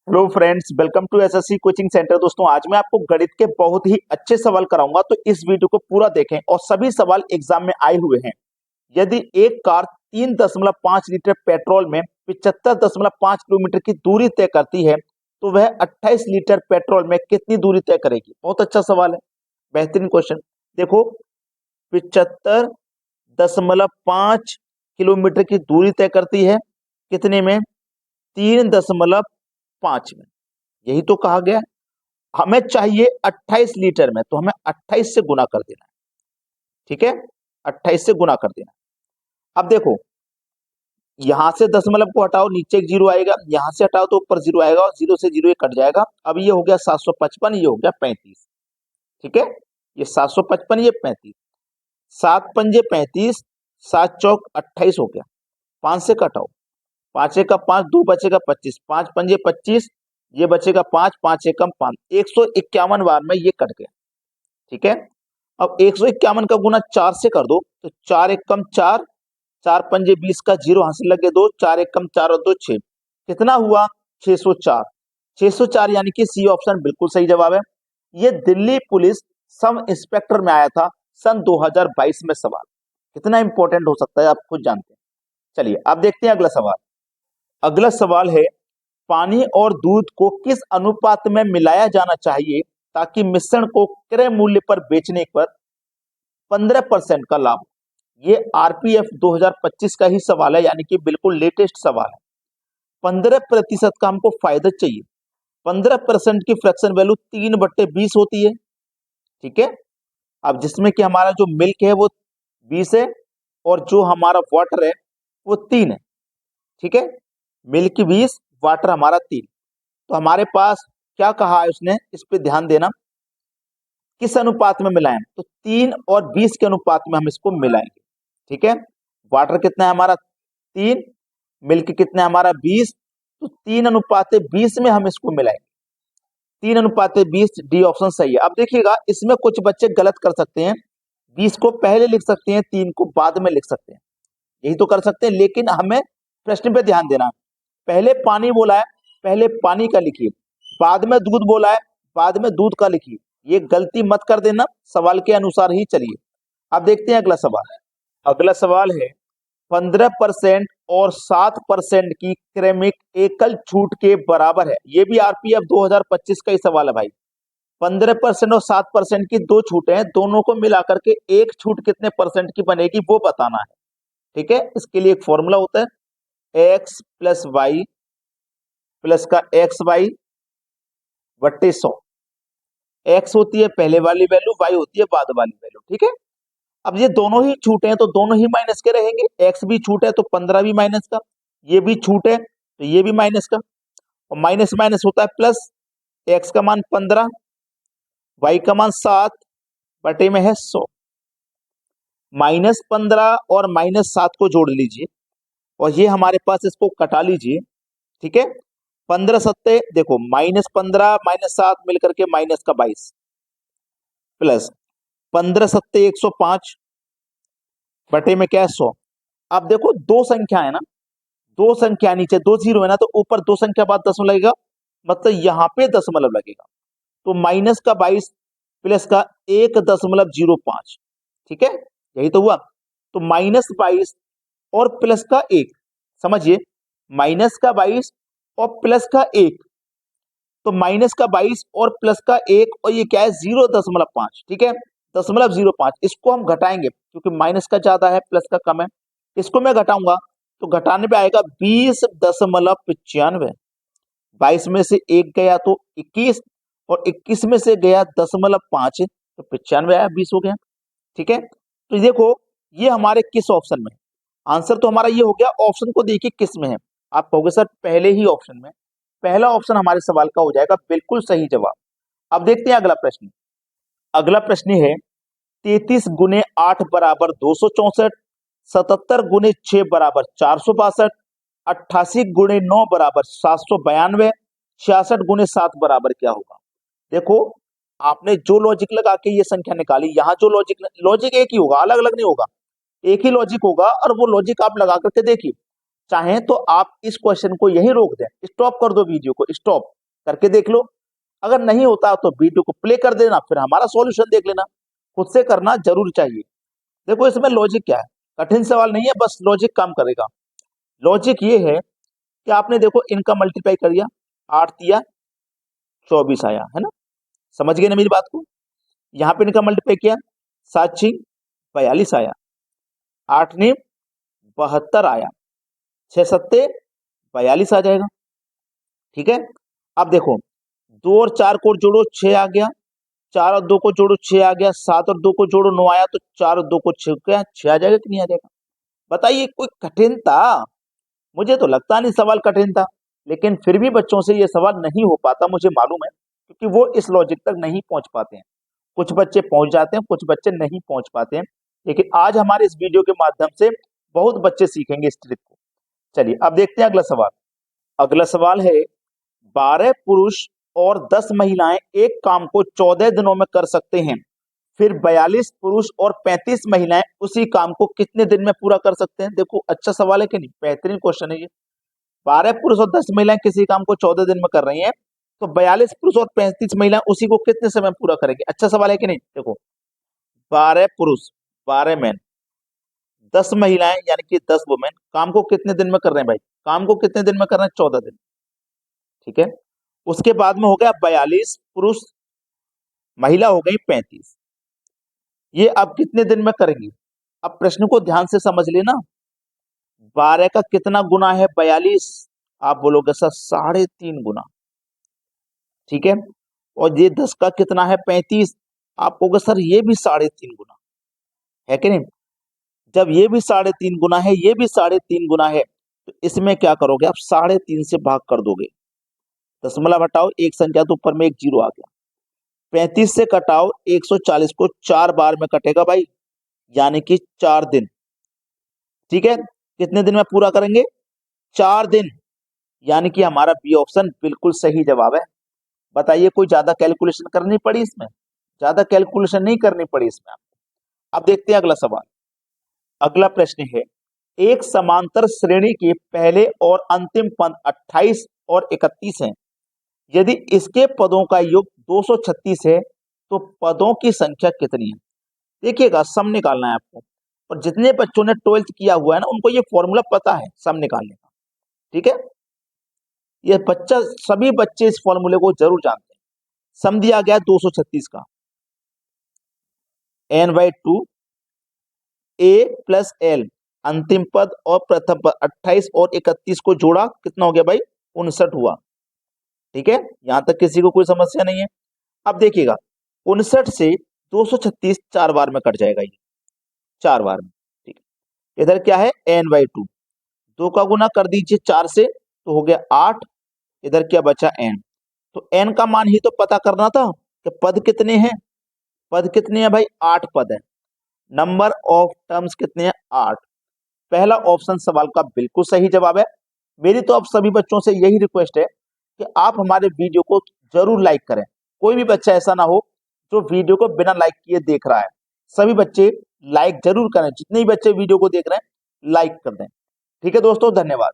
Hello friends, welcome to SSC coaching centre. दोस्तों, आज मैं आपको गणित के बहुत ही अच्छे सवाल कराऊंगा, तो इस वीडियो को पूरा देखें और सभी सवाल एग्जाम में आए हुए हैं। यदि एक कार 3.5 लीटर पेट्रोल में 75.5 किलोमीटर की दूरी तय करती है, तो वह 28 लीटर पेट्रोल में कितनी दूरी तय करेगी? बहुत अच्छा सवाल है, बेहतरीन क्वेश्चन। देखो, 75.5 किलोमीटर की दूरी तय करती है कितने में? 3.5 में। यही तो कहा गया। हमें चाहिए 28 लीटर में, तो हमें 28 से गुना कर देना है। ठीक है, 28 से गुना कर देना। अब देखो, यहां से दशमलव को हटाओ, नीचे एक जीरो आएगा, यहां से हटाओ तो ऊपर जीरो आएगा, और जीरो से जीरो कट जाएगा। अब ये हो गया 755, ये हो गया 35। ठीक है, ये 755, ये 35। 7 पंजे 35, 7 चौक 28 हो गया। 5 से कटाओ, 5 एक का 5, 2 बचेगा 25, 5 पंजे 25, ये बचेगा 5, 5 एकम 5, 151 बार में ये कट गया। ठीक है, अब 151 का गुना 4 से कर दो, तो 4 एकम 4, 4 पंजे 20 का जीरो हासिल लगे 2, 4 एकम 4 और 2 6, कितना हुआ? 604। 604 यानी कि सी ऑप्शन बिल्कुल सही जवाब है। ये दिल्ली पुलिस सब इंस्पेक्टर में आया था सन 2022 में। सवाल कितना इंपॉर्टेंट हो सकता है आप खुद जानते हैं। चलिए अब देखते हैं अगला सवाल। अगला सवाल है, पानी और दूध को किस अनुपात में मिलाया जाना चाहिए ताकि मिश्रण को क्रय मूल्य पर बेचने पर 15% का लाभ? ये आरपीएफ 2025 का ही सवाल है, यानी कि बिल्कुल लेटेस्ट सवाल है। 15% का हमको फायदा चाहिए। 15% की फ्रैक्शन वैल्यू 3/20 होती है। ठीक है, अब जिसमें कि हमारा जो मिल्क है वो 20 है, और जो हमारा वाटर है वो 3 है। ठीक है, मिल्क 20, वाटर हमारा 3। तो हमारे पास क्या कहा है उसने, इस पे ध्यान देना। किस अनुपात में मिलाएं? तो 3 और 20 के अनुपात में हम इसको मिलाएंगे। ठीक है, वाटर कितना है हमारा? 3। मिल्क कितना है हमारा? 20। तो 3:20 में हम इसको मिलाएंगे। 3:20, डी ऑप्शन सही है। अब देखिएगा, इसमें कुछ बच्चे गलत कर सकते हैं। 20 को पहले लिख सकते हैं, 3 को बाद में लिख सकते हैं, यही तो कर सकते हैं। लेकिन हमें प्रश्न पे ध्यान देना। पहले पानी बोला है, पहले पानी का लिखिए। बाद में दूध बोला है, बाद में दूध का लिखिए। ये गलती मत कर देना, सवाल के अनुसार ही चलिए। अब देखते हैं अगला सवाल। अगला सवाल है, 15% और 7% की क्रमिक एकल छूट के बराबर है। ये भी आरपीएफ 2025 का ही सवाल है भाई। 15% और 7% की दो छूटें हैं, दोनों को मिलाकर के एक छूट कितने परसेंट की बनेगी वो बताना है। ठीक है, इसके लिए एक फॉर्मूला होता है, एक्स प्लस वाई प्लस का एक्स वाई बट्टे 100। एक्स होती है पहले वाली वैल्यू, वाई होती है बाद वाली वैल्यू। ठीक है, अब ये दोनों ही छूटे हैं तो दोनों ही माइनस के रहेंगे। एक्स भी छूट है तो 15 भी माइनस का, ये भी छूट है तो ये भी माइनस का, और माइनस माइनस होता है प्लस। एक्स का मान 15, वाई का मान 7, बटे में है 100। -15 और -7 को जोड़ लीजिए, और ये हमारे पास, इसको कटा लीजिए। ठीक है, 15 सत्ते देखो, -15 -7 मिलकर के माइनस का 22, प्लस 15 सत्ते 105, बटे में क्या है 100। अब देखो, दो संख्या है ना, दो संख्या नीचे दो जीरो है ना, तो ऊपर दो संख्या बाद दशमलव लगेगा, मतलब यहाँ पे दशमलव लगेगा। तो माइनस का 22 प्लस का 1.05। ठीक है, यही तो हुआ। तो -22 और प्लस का 1, समझिए, -22 और प्लस का 1, तो -22 और प्लस का 1, और ये क्या है? 0.5। ठीक है, 0.05, इसको हम घटाएंगे क्योंकि माइनस का ज्यादा है प्लस का कम है। इसको मैं घटाऊंगा तो घटाने पे आएगा 20.95। 22 में से 1 गया तो 21, और 21 में से गया 0.5, तो 95 आया, 20 हो गया। ठीक है, तो देखो, ये हमारे किस ऑप्शन में? आंसर तो हमारा ये हो गया। ऑप्शन को देखिए किस में है। आप कहोगे सर पहले ही ऑप्शन में। पहला ऑप्शन हमारे सवाल का हो जाएगा बिल्कुल सही जवाब। अब देखते हैं अगला प्रश्न। अगला प्रश्न है, 33 × 8 बराबर 264, 77 × 6 बराबर 462, 88 × 9 बराबर 792, 66 × 7 बराबर क्या होगा? देखो, आपने जो लॉजिक लगा के ये संख्या निकाली, यहाँ जो लॉजिक लॉजिक एक ही होगा, अलग अलग नहीं होगा, एक ही लॉजिक होगा, और वो लॉजिक आप लगा करके देखिए। चाहे तो आप इस क्वेश्चन को यही रोक दें, स्टॉप कर दो वीडियो को, स्टॉप, करके देख लो। अगर नहीं होता तो वीडियो को प्ले कर देना, फिर हमारा सॉल्यूशन देख लेना। खुद से करना जरूर चाहिए। देखो इसमें लॉजिक क्या है, कठिन सवाल नहीं है, बस लॉजिक काम करेगा। लॉजिक ये है कि आपने देखो इनका मल्टीप्लाई कर दिया, 8 दिया 24 आया, है ना। समझ गए ना मेरी बात को। यहाँ पे इनका मल्टीप्लाई किया, 7 6 42 आया, 8 9 72 आया, 6 7 42 आ जाएगा। ठीक है। अब देखो 2 और 4 को जोड़ो 6 आ गया, 4 और 2 को जोड़ो 6 आ गया, 7 और 2 को जोड़ो 9 आया, तो 4 और 2 को 6 गया, 6 आ जाएगा कि नहीं आ जाएगा। बताइए कोई कठिन था? मुझे तो लगता नहीं सवाल कठिन था, लेकिन फिर भी बच्चों से ये सवाल नहीं हो पाता, मुझे मालूम है, क्योंकि वो इस लॉजिक तक नहीं पहुंच पाते हैं। कुछ बच्चे पहुंच जाते हैं, कुछ बच्चे नहीं पहुंच पाते हैं, लेकिन आज हमारे इस वीडियो के माध्यम से बहुत बच्चे सीखेंगे इस ट्रिक को। चलिए अब देखते हैं अगला सवाल। अगला सवाल है 12 पुरुष और 10 महिलाएं एक काम को 14 दिनों में कर सकते हैं, फिर 42 पुरुष और 35 महिलाएं उसी काम को कितने दिन में पूरा कर सकते हैं। देखो अच्छा सवाल है कि नहीं, बेहतरीन क्वेश्चन है ये। 12 पुरुष और 10 महिलाएं किसी काम को 14 दिन में कर रही हैं, तो 42 पुरुष और 35 महिलाएं उसी को कितने समय में पूरा करेंगे। अच्छा सवाल है कि नहीं। देखो 12 पुरुष 12 मैन, 10 महिलाएं यानी कि 10 वुमेन काम को कितने दिन में कर रहे हैं भाई, काम को कितने दिन में कर रहे हैं, 14 दिन। ठीक है। उसके बाद में हो गया 42 पुरुष, महिला हो गई 35, ये अब कितने दिन में करेंगी। अब प्रश्न को ध्यान से समझ लेना। 12 का कितना गुना है 42, आप बोलोगे सर 3.5 गुना। ठीक है। और ये 10 का कितना है 35, आप कहोगे सर ये भी 3.5 गुना है कि नहीं। जब ये भी 3.5 गुना है, ये भी 3.5 गुना है, तो इसमें क्या करोगे आप 3.5 से भाग कर दोगे। दशमलव हटाओ, एक संख्या तो ऊपर में एक जीरो आ गया। 35 से कटाओ 140 को 4 बार में कटेगा भाई, यानी कि 4 दिन। ठीक है। कितने दिन में पूरा करेंगे, 4 दिन, यानी कि हमारा बी ऑप्शन बिल्कुल सही जवाब है। बताइए कोई ज्यादा कैलकुलेशन करनी पड़ी इसमें, ज्यादा कैलकुलेशन नहीं करनी पड़ी इसमें आपको। अब देखते हैं अगला सवाल। अगला प्रश्न है, एक समांतर श्रेणी के पहले और अंतिम पद 28 और 31 हैं। यदि इसके पदों का योग 236 है, तो पदों की संख्या कितनी है। देखिएगा सम निकालना है आपको, और जितने बच्चों ने 12th किया हुआ है ना, उनको ये फॉर्मूला पता है सम निकालने का। ठीक है। ये बच्चा, सभी बच्चे इस फॉर्मूले को जरूर जानते हैं। सम दिया गया 236 का, n/2 a प्लस l, अंतिम पद और प्रथम पद 28 और 31 को जोड़ा, कितना हो गया भाई 59 हुआ। ठीक है। यहां तक किसी को कोई समस्या नहीं है। अब देखिएगा 59 से 236 4 बार में कट जाएगा, ये 4 बार में। ठीक है। इधर क्या है n/2, 2 का गुना कर दीजिए 4 से, तो हो गया 8। इधर क्या बचा n, तो n का मान ही तो पता करना था कि पद कितने हैं। पद कितने हैं भाई, 8 पद है। नंबर ऑफ टर्म्स कितने हैं, 8। पहला ऑप्शन सवाल का बिल्कुल सही जवाब है। मेरी तो आप सभी बच्चों से यही रिक्वेस्ट है कि आप हमारे वीडियो को जरूर लाइक करें। कोई भी बच्चा ऐसा ना हो जो वीडियो को बिना लाइक किए देख रहा है। सभी बच्चे लाइक जरूर करें, जितने भी बच्चे वीडियो को देख रहे हैं लाइक कर दें। ठीक है दोस्तों, धन्यवाद।